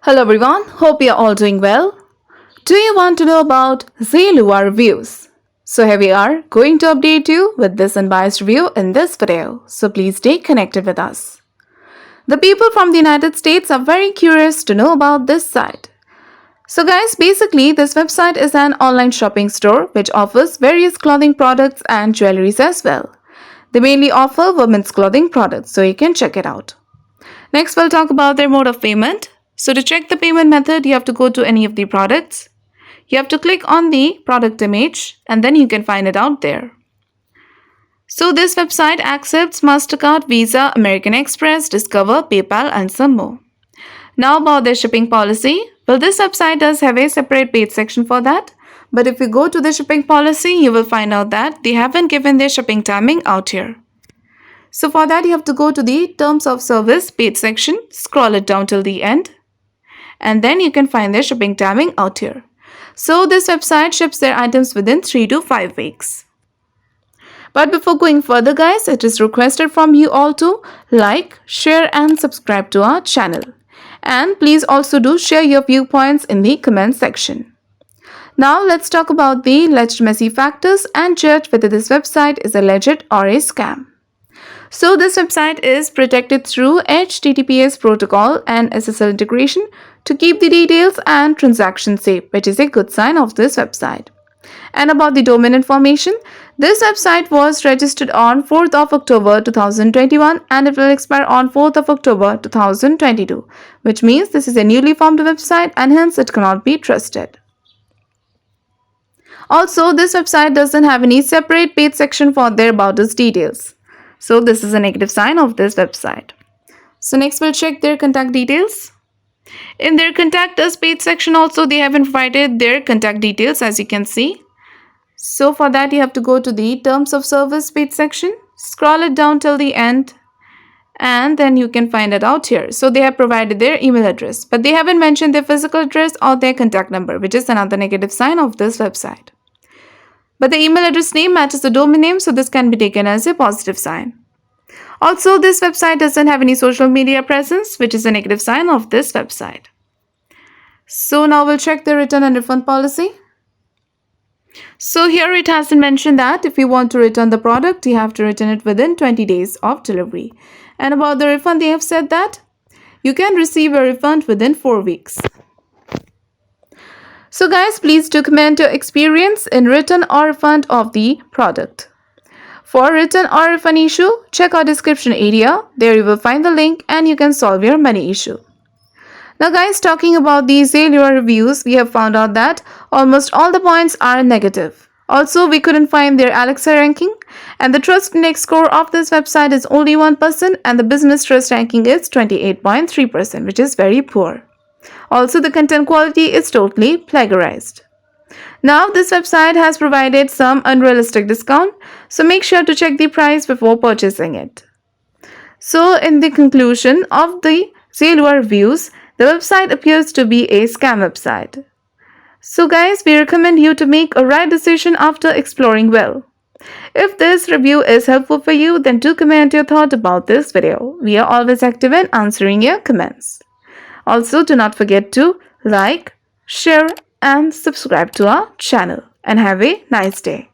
Hello everyone, hope you're all doing well. Do you want to know about Zalua reviews? So here we are, going to update you with this unbiased review in this video, so please stay connected with us. The people from the United States are very curious to know about this site. So guys, basically this website is an online shopping store which offers various clothing products and jewelries as well. They mainly offer women's clothing products, so you can check it out. Next, we'll talk about their mode of payment. So to check the payment method, you have to go to any of the products. You have to click on the product image and then you can find it out there. So this website accepts MasterCard, Visa, American Express, Discover, PayPal and some more. Now about their shipping policy. Well, this website does have a separate paid section for that. But if you go to the shipping policy, you will find out that they haven't given their shipping timing out here. So for that, you have to go to the Terms of Service paid section, scroll it down till the end, and then you can find their shipping timing out here. So this website ships their items within 3 to 5 weeks. But before going further guys, it is requested from you all to like, share and subscribe to our channel. And please also do share your viewpoints in the comment section. Now let's talk about the alleged messy factors and judge whether this website is a legit or a scam. So this website is protected through HTTPS protocol and SSL integration to keep the details and transactions safe, which is a good sign of this website. And about the domain information, this website was registered on 4th of October 2021 and it will expire on 4th of October 2022, which means this is a newly formed website and hence it cannot be trusted. Also, this website doesn't have any separate paid section for their about us details. So this is a negative sign of this website. So next we'll check their contact details. In their contact us page section also they haven't provided their contact details as you can see. So for that you have to go to the Terms of Service page section, scroll it down till the end and then you can find it out here. So they have provided their email address but they haven't mentioned their physical address or their contact number, which is another negative sign of this website. But the email address name matches the domain name, so this can be taken as a positive sign. Also, this website doesn't have any social media presence, which is a negative sign of this website. So now we'll check the return and refund policy. So here it has been mentioned that if you want to return the product, you have to return it within 20 days of delivery. And about the refund, they have said that you can receive a refund within 4 weeks. So guys, please document your experience in return or refund of the product. For return or refund issue, check our description area. There you will find the link and you can solve your money issue. Now guys, talking about the Zalua reviews, we have found out that almost all the points are negative. Also, we couldn't find their Alexa ranking and the trust index score of this website is only 1% and the business trust ranking is 28.3%, which is very poor. Also, the content quality is totally plagiarized. Now, this website has provided some unrealistic discount, so make sure to check the price before purchasing it. So, in the conclusion of the Zalua reviews, the website appears to be a scam website. So guys, we recommend you to make a right decision after exploring well. If this review is helpful for you, then do comment your thought about this video. We are always active in answering your comments. Also, do not forget to like, share and subscribe to our channel and have a nice day.